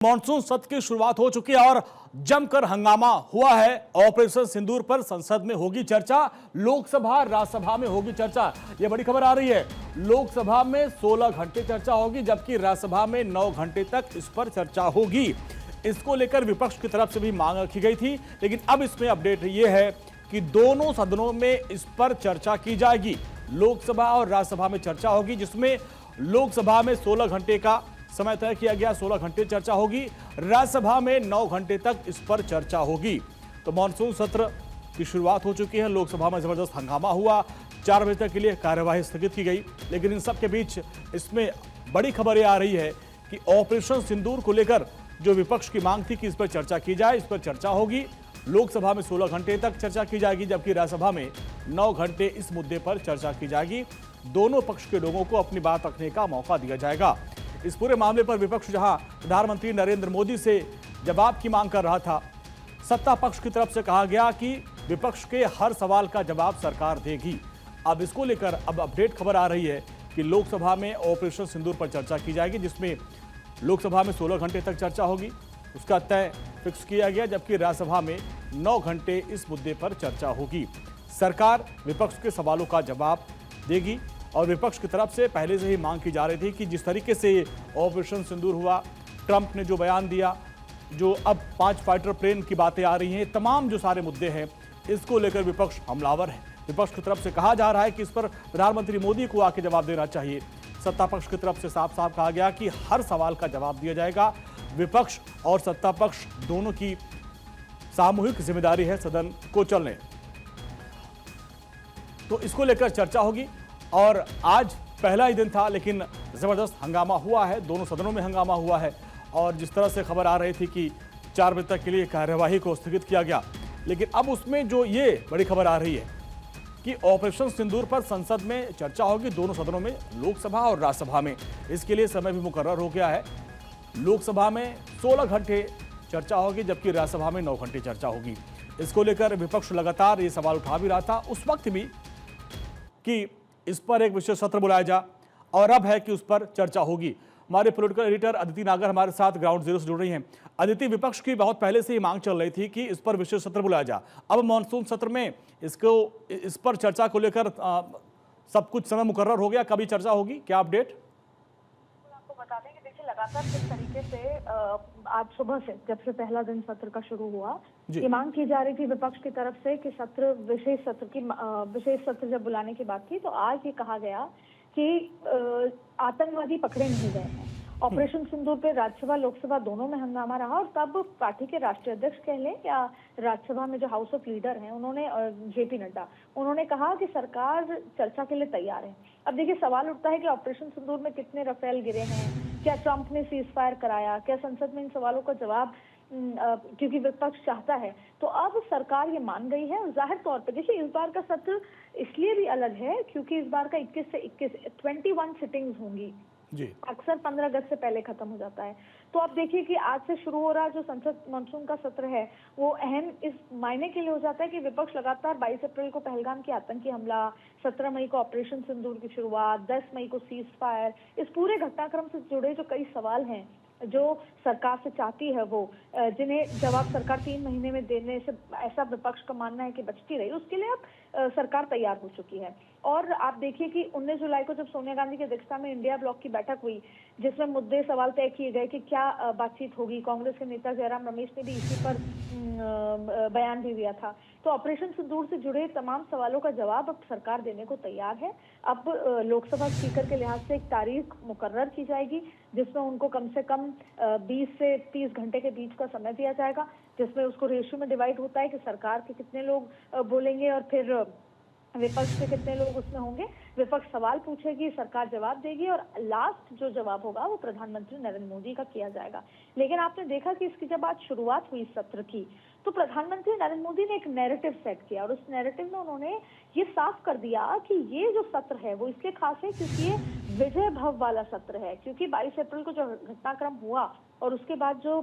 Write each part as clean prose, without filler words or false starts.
Monsoon सत्र की शुरुआत हो चुकी है और जमकर हंगामा हुआ है। ऑपरेशन सिंदूर पर संसद में होगी चर्चा, लोकसभा राज्यसभा में होगी चर्चा। यह बड़ी खबर आ रही है। लोकसभा में 16 घंटे चर्चा होगी, जबकि राज्यसभा में 9 घंटे तक इस पर चर्चा होगी। इसको लेकर विपक्ष की तरफ से भी मांग रखी गई थी, लेकिन अब इसमें अपडेट यह है कि दोनों सदनों में इस पर चर्चा की जाएगी। लोकसभा और राज्यसभा में चर्चा होगी, जिसमें लोकसभा में 16 घंटे का समय तय किया गया, 16 घंटे चर्चा होगी। राज्यसभा में 9 घंटे तक इस पर चर्चा होगी। तो मॉनसून सत्र की शुरुआत हो चुकी है। लोकसभा में जबरदस्त हंगामा हुआ, 4 बजे तक के लिए कार्यवाही स्थगित की गई। लेकिन इन सब के बीच इसमें बड़ी खबर यह आ रही है कि ऑपरेशन सिंदूर को लेकर जो विपक्ष की मांग थी कि इस पर चर्चा की जाए, इस पर चर्चा होगी। लोकसभा में 16 घंटे तक चर्चा की जाएगी, जबकि राज्यसभा में 9 घंटे इस मुद्दे पर चर्चा की जाएगी। दोनों पक्ष के लोगों को अपनी बात रखने का मौका दिया जाएगा। इस पूरे मामले पर विपक्ष जहां प्रधानमंत्री नरेंद्र मोदी से जवाब की मांग कर रहा था, सत्ता पक्ष की तरफ से कहा गया कि विपक्ष के हर सवाल का जवाब सरकार देगी। अब इसको लेकर अब अपडेट खबर आ रही है कि लोकसभा में ऑपरेशन सिंदूर पर चर्चा की जाएगी, जिसमें लोकसभा में 16 घंटे तक चर्चा होगी, उसका तय फिक्स किया गया, जबकि राज्यसभा में 9 घंटे इस मुद्दे पर चर्चा होगी। सरकार विपक्ष के सवालों का जवाब देगी और विपक्ष की तरफ से पहले से ही मांग की जा रही थी कि जिस तरीके से ऑपरेशन सिंदूर हुआ, ट्रंप ने जो बयान दिया, जो अब 5 फाइटर प्लेन की बातें आ रही हैं, तमाम जो सारे मुद्दे हैं, इसको लेकर विपक्ष हमलावर है। विपक्ष की तरफ से कहा जा रहा है कि इस पर प्रधानमंत्री मोदी को आके जवाब देना चाहिए। सत्ता पक्ष की तरफ से साफ साफ कहा गया कि हर सवाल का जवाब दिया जाएगा। विपक्ष और सत्ता पक्ष दोनों की सामूहिक जिम्मेदारी है सदन को चलने। तो इसको लेकर चर्चा होगी और आज पहला ही दिन था, लेकिन जबरदस्त हंगामा हुआ है, दोनों सदनों में हंगामा हुआ है। और जिस तरह से खबर आ रही थी कि 4 बजे तक के लिए कार्यवाही को स्थगित किया गया, लेकिन अब उसमें जो ये बड़ी खबर आ रही है कि ऑपरेशन सिंदूर पर संसद में चर्चा होगी, दोनों सदनों में, लोकसभा और राज्यसभा में। इसके लिए समय भी मुकर्रर हो गया है। लोकसभा में 16 घंटे चर्चा होगी, जबकि राज्यसभा में 9 घंटे चर्चा होगी। इसको लेकर विपक्ष लगातार ये सवाल उठा भी रहा था उस वक्त भी कि इस पर एक विशेष सत्र बुलाया जा, और अब है कि उस पर चर्चा होगी। हमारे पॉलिटिकल एडिटर अदिति नागर हमारे साथ ग्राउंड जीरो से जुड़ रही हैं। अदिति, विपक्ष की बहुत पहले से ही मांग चल रही थी कि इस पर विशेष सत्र बुलाया जा। अब मॉनसून सत्र में इस पर चर्चा को लेकर सब कुछ समय मुकर्रर हो गया, कभी चर्चा होगी, क्या अपडेट? आपको बता दें कि देखिए लगातार किस तरीके से आज सुबह से जब से पहला दिन सत्र का शुरू हुआ, ये मांग की जा रही थी विपक्ष की तरफ से कि विशेष सत्र जब बुलाने की बात थी, तो आज ये कहा गया कि आतंकवादी पकड़े नहीं गए हैं। ऑपरेशन सिंदूर पे राज्यसभा लोकसभा दोनों में हंगामा रहा और तब पार्टी के राष्ट्रीय अध्यक्ष कह लें या राज्यसभा में जो हाउस ऑफ लीडर हैं, उन्होंने जेपी नड्डा, उन्होंने कहा कि सरकार चर्चा के लिए तैयार है। अब देखिए सवाल उठता है कि ऑपरेशन सिंदूर में कितने रफेल गिरे हैं, क्या ट्रंप ने सीज फायर कराया, क्या संसद में इन सवालों का जवाब क्योंकि विपक्ष चाहता है, तो अब सरकार ये मान गई है। और जाहिर तौर पे देखिए इस बार का सत्र इसलिए भी अलग है क्योंकि इस बार का 21 से 21 सिटिंग्स होंगी। अक्सर 15 अगस्त से पहले खत्म हो जाता है। तो आप देखिए कि आज से शुरू हो रहा जो संसद मानसून का सत्र है, वो अहम इस मायने के लिए हो जाता है कि विपक्ष लगातार 22 अप्रैल को पहलगाम के आतंकी हमला, 17 मई को ऑपरेशन सिंदूर की शुरुआत, 10 मई को सीज फायर, इस पूरे घटनाक्रम से जुड़े जो कई सवाल हैं जो सरकार से चाहती है, वो जिन्हें जवाब सरकार 3 महीने में देने से ऐसा विपक्ष का मानना है कि बचती रही, उसके लिए अब सरकार तैयार हो चुकी है। और आप देखिए कि 19 जुलाई को जब सोनिया गांधी की अध्यक्षता में इंडिया ब्लॉक की बैठक हुई, जिसमें मुद्दे सवाल तय किए गए कि क्या बातचीत होगी, कांग्रेस के नेता जयराम रमेश ने भी इसी पर बयान भी दिया था। तो ऑपरेशन सिंदूर से जुड़े तमाम सवालों का जवाब अब सरकार देने को तैयार है। अब लोकसभा स्पीकर के लिहाज से एक तारीख मुकर्रर की जाएगी, जिसमें उनको कम से कम 20 से 30 घंटे के बीच का समय दिया जाएगा, जिसमें उसको रेशियो में डिवाइड होता है कि सरकार के कितने लोग बोलेंगे और फिर विपक्ष के कितने लोग उसमें होंगे। विपक्ष सवाल पूछेगी, सरकार जवाब देगी और लास्ट जो जवाब होगा वो प्रधानमंत्री नरेंद्र मोदी का किया जाएगा। लेकिन आपने देखा कि इसकी जब आज शुरुआत हुई सत्र की, तो प्रधानमंत्री नरेंद्र मोदी ने एक नैरेटिव सेट किया और उस नैरेटिव में उन्होंने ये साफ कर दिया कि ये जो सत्र है वो इसलिए खास है क्योंकि ये विजय भव वाला सत्र है। क्योंकि 22 अप्रैल को जो घटनाक्रम हुआ और उसके बाद जो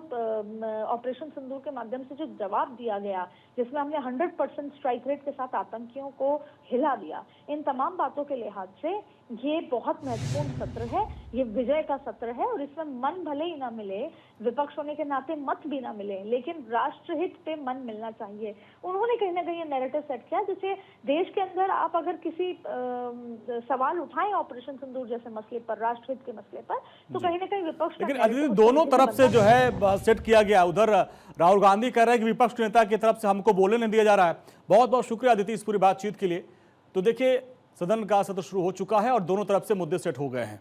ऑपरेशन सिंदूर के माध्यम से जो जवाब दिया गया, जिसमें हमने 100% स्ट्राइक रेट के साथ आतंकियों को हिला दिया, इन तमाम बातों के लिहाज से ये बहुत महत्वपूर्ण सत्र है, ये विजय का सत्र है और इसमें मन भले ही ना मिले, विपक्ष होने के नाते मत भी ना मिले, लेकिन राष्ट्रहित पे मन मिलना चाहिए। उन्होंने कहीं ना कहीं ये नैरेटिव सेट किया जैसे देश के अंदर आप अगर किसी सवाल उठाएं ऑपरेशन सिंदूर जैसे मसले पर, राष्ट्रहित के मसले पर, तो कहीं ना कहीं विपक्ष लेकिन अदिति दोनों तरफ से जो है सेट किया गया। उधर राहुल गांधी कह रहे हैं कि विपक्ष नेता की तरफ से हमको बोलने नहीं दिया जा रहा है। बहुत बहुत शुक्रिया अदिति इस पूरी बातचीत के लिए। तो देखिए, सदन का सत्र शुरू हो चुका है और दोनों तरफ से मुद्दे सेट हो गए हैं।